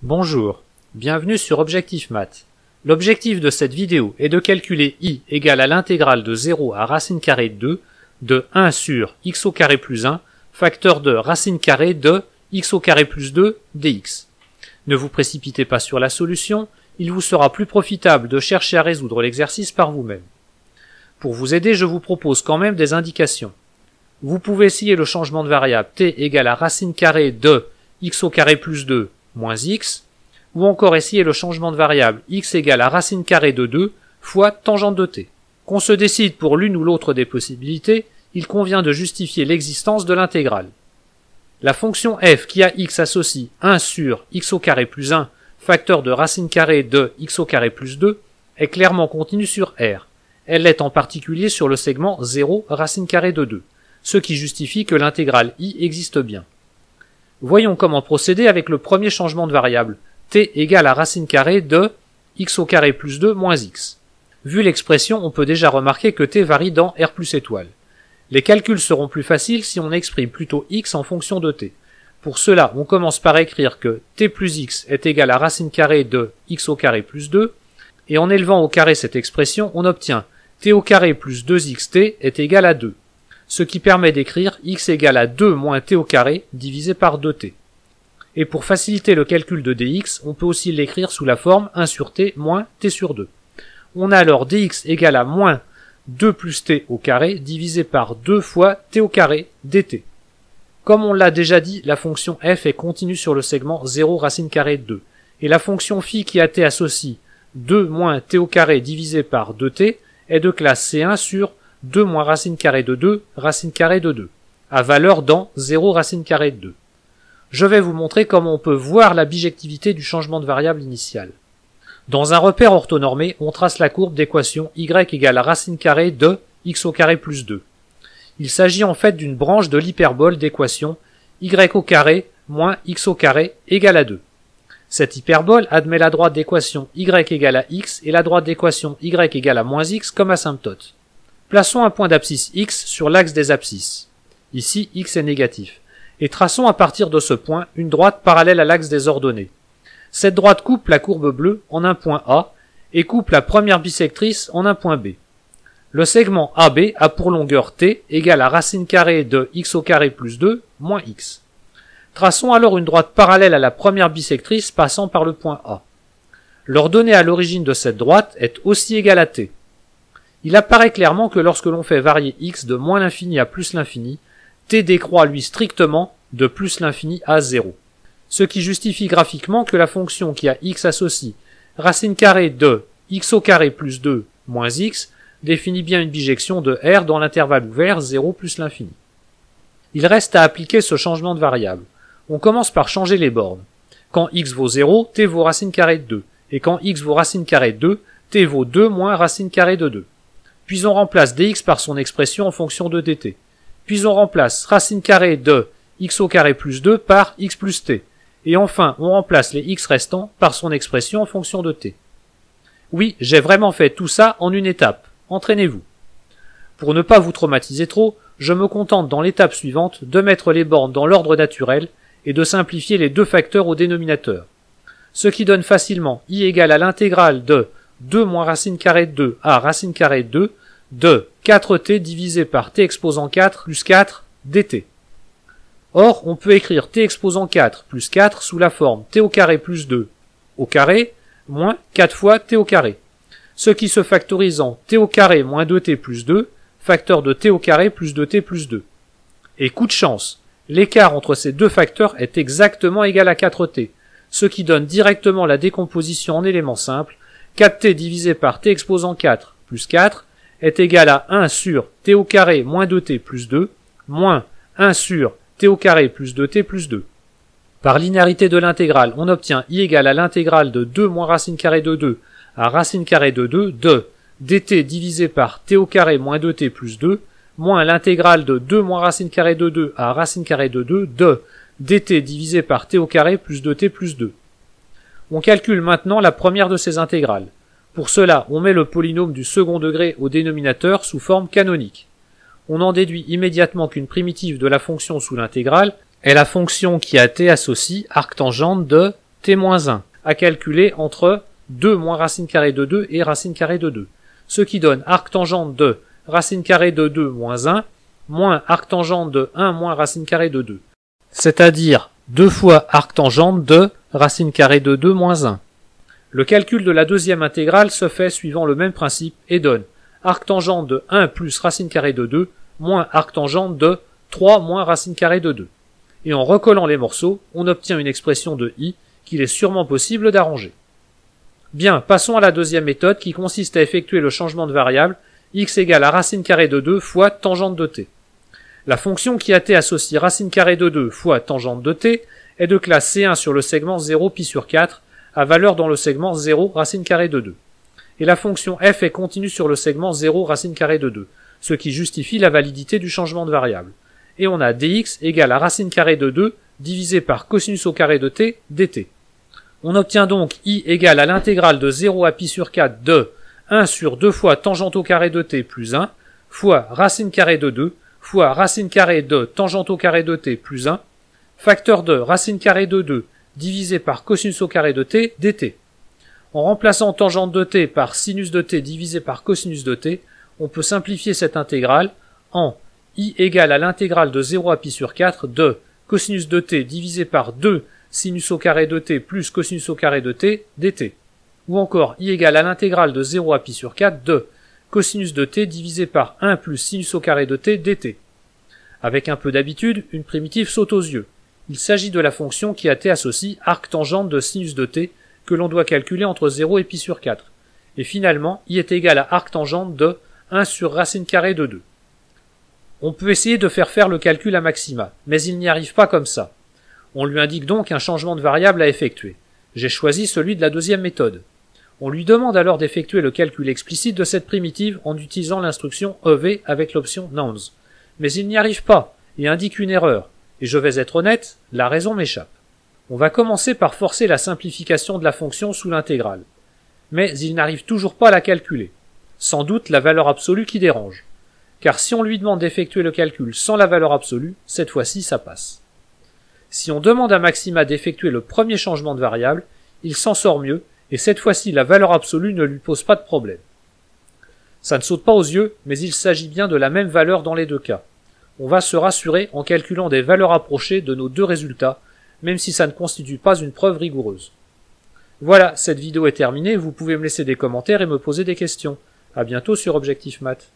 Bonjour, bienvenue sur Objectif Math. L'objectif de cette vidéo est de calculer i égale à l'intégrale de 0 à racine carrée de 1 sur x au carré plus 1, facteur de racine carrée de x au carré plus 2 dx. Ne vous précipitez pas sur la solution, il vous sera plus profitable de chercher à résoudre l'exercice par vous-même. Pour vous aider, je vous propose quand même des indications. Vous pouvez essayer le changement de variable t égale à racine carrée de x au carré plus 2 moins x, ou encore essayer le changement de variable x égale à racine carrée de 2 fois tangente de t. Qu'on se décide pour l'une ou l'autre des possibilités, il convient de justifier l'existence de l'intégrale. La fonction f qui a x associe 1 sur x au carré plus 1, facteur de racine carrée de x au carré plus 2, est clairement continue sur R. Elle l'est en particulier sur le segment 0 racine carrée de 2, ce qui justifie que l'intégrale i existe bien. Voyons comment procéder avec le premier changement de variable, t égale à racine carrée de x au carré plus 2 moins x. Vu l'expression, on peut déjà remarquer que t varie dans R plus étoile. Les calculs seront plus faciles si on exprime plutôt x en fonction de t. Pour cela, on commence par écrire que t plus x est égal à racine carrée de x au carré plus 2, et en élevant au carré cette expression, on obtient t au carré plus 2xt est égal à 2. Ce qui permet d'écrire x égale à 2 moins t au carré divisé par 2t. Et pour faciliter le calcul de dx, on peut aussi l'écrire sous la forme 1 sur t moins t sur 2. On a alors dx égale à moins 2 plus t au carré divisé par 2 fois t au carré dt. Comme on l'a déjà dit, la fonction f est continue sur le segment 0 racine carrée de 2, et la fonction phi qui a t associe 2 moins t au carré divisé par 2t est de classe C1 sur 2 moins racine carrée de 2, racine carrée de 2, à valeur dans 0 racine carrée de 2. Je vais vous montrer comment on peut voir la bijectivité du changement de variable initial. Dans un repère orthonormé, on trace la courbe d'équation y égale à racine carrée de x au carré plus 2. Il s'agit en fait d'une branche de l'hyperbole d'équation y au carré moins x au carré égale à 2. Cette hyperbole admet la droite d'équation y égale à x et la droite d'équation y égale à moins x comme asymptote. Plaçons un point d'abscisse x sur l'axe des abscisses. Ici, x est négatif. Et traçons à partir de ce point une droite parallèle à l'axe des ordonnées. Cette droite coupe la courbe bleue en un point A et coupe la première bisectrice en un point B. Le segment AB a pour longueur t égale à racine carrée de x au carré plus 2 moins x. Traçons alors une droite parallèle à la première bisectrice passant par le point A. L'ordonnée à l'origine de cette droite est aussi égale à t. Il apparaît clairement que lorsque l'on fait varier x de moins l'infini à plus l'infini, t décroît lui strictement de plus l'infini à 0. Ce qui justifie graphiquement que la fonction qui a x associe racine carrée de x au carré plus 2 moins x définit bien une bijection de R dans l'intervalle ouvert 0 plus l'infini. Il reste à appliquer ce changement de variable. On commence par changer les bornes. Quand x vaut 0, t vaut racine carrée de 2, et quand x vaut racine carrée de 2, t vaut 2 moins racine carrée de 2. Puis on remplace dx par son expression en fonction de dt. Puis on remplace racine carrée de x au carré plus 2 par x plus t. Et enfin, on remplace les x restants par son expression en fonction de t. Oui, j'ai vraiment fait tout ça en une étape. Entraînez-vous. Pour ne pas vous traumatiser trop, je me contente dans l'étape suivante de mettre les bornes dans l'ordre naturel et de simplifier les deux facteurs au dénominateur. Ce qui donne facilement i égale à l'intégrale de 2 moins racine carrée de 2 à racine carrée de 2 de 4t divisé par t exposant 4 plus 4 dt. Or, on peut écrire t exposant 4 plus 4 sous la forme t au carré plus 2 au carré moins 4 fois t au carré, ce qui se factorise en t au carré moins 2t plus 2, facteur de t au carré plus 2t plus 2. Et coup de chance, l'écart entre ces deux facteurs est exactement égal à 4t, ce qui donne directement la décomposition en éléments simples. 4t divisé par t exposant 4 plus 4 est égal à 1 sur t au carré moins 2t plus 2 moins 1 sur t au carré plus 2t plus 2. Par linéarité de l'intégrale, on obtient i égale à l'intégrale de 2 moins racine carrée de 2 à racine carrée de 2 de dt divisé par t au carré moins 2t plus 2 moins l'intégrale de 2 moins racine carrée de 2 à racine carrée de 2 de dt divisé par t au carré plus 2t plus 2. On calcule maintenant la première de ces intégrales. Pour cela, on met le polynôme du second degré au dénominateur sous forme canonique. On en déduit immédiatement qu'une primitive de la fonction sous l'intégrale est la fonction qui a t associe arctangente de t-1 à calculer entre 2 moins racine carrée de 2 et racine carrée de 2. Ce qui donne arctangente de racine carrée de 2 moins 1 moins arctangente de 1 moins racine carrée de 2. C'est-à-dire 2 fois arctangente de racine carrée de 2 moins 1. Le calcul de la deuxième intégrale se fait suivant le même principe et donne arctangente de 1 plus racine carrée de 2 moins arctangente de 3 moins racine carrée de 2. Et en recollant les morceaux, on obtient une expression de i qu'il est sûrement possible d'arranger. Bien, passons à la deuxième méthode qui consiste à effectuer le changement de variable x égale à racine carrée de 2 fois tangente de t. La fonction qui a t associe racine carrée de 2 fois tangente de t est de classe C1 sur le segment 0 pi sur 4 à valeur dans le segment 0 racine carrée de 2. Et la fonction f est continue sur le segment 0 racine carrée de 2, ce qui justifie la validité du changement de variable. Et on a dx égale à racine carrée de 2 divisé par cosinus au carré de t dt. On obtient donc i égale à l'intégrale de 0 à pi sur 4 de 1 sur 2 fois tangente au carré de t plus 1 fois racine carrée de 2 fois racine carrée de tangente au carré de t plus 1 facteur de racine carrée de 2 divisé par cosinus au carré de t dt. En remplaçant tangente de t par sinus de t divisé par cosinus de t, on peut simplifier cette intégrale en i égale à l'intégrale de 0 à pi sur 4 de cosinus de t divisé par 2 sinus au carré de t plus cosinus au carré de t dt. Ou encore i égale à l'intégrale de 0 à pi sur 4 de cosinus de t divisé par 1 plus sinus au carré de t dt. Avec un peu d'habitude, une primitive saute aux yeux. Il s'agit de la fonction qui a t associe arctangente de sinus de t que l'on doit calculer entre 0 et pi sur 4. Et finalement, i est égal à arctangente de 1 sur racine carrée de 2. On peut essayer de faire le calcul à maxima, mais il n'y arrive pas comme ça. On lui indique donc un changement de variable à effectuer. J'ai choisi celui de la deuxième méthode. On lui demande alors d'effectuer le calcul explicite de cette primitive en utilisant l'instruction EV avec l'option nouns. Mais il n'y arrive pas, et indique une erreur. Et je vais être honnête, la raison m'échappe. On va commencer par forcer la simplification de la fonction sous l'intégrale. Mais il n'arrive toujours pas à la calculer. Sans doute la valeur absolue qui dérange. Car si on lui demande d'effectuer le calcul sans la valeur absolue, cette fois-ci ça passe. Si on demande à Maxima d'effectuer le premier changement de variable, il s'en sort mieux, et cette fois-ci la valeur absolue ne lui pose pas de problème. Ça ne saute pas aux yeux, mais il s'agit bien de la même valeur dans les deux cas. On va se rassurer en calculant des valeurs approchées de nos deux résultats, même si ça ne constitue pas une preuve rigoureuse. Voilà, cette vidéo est terminée, vous pouvez me laisser des commentaires et me poser des questions. À bientôt sur Objectif Math.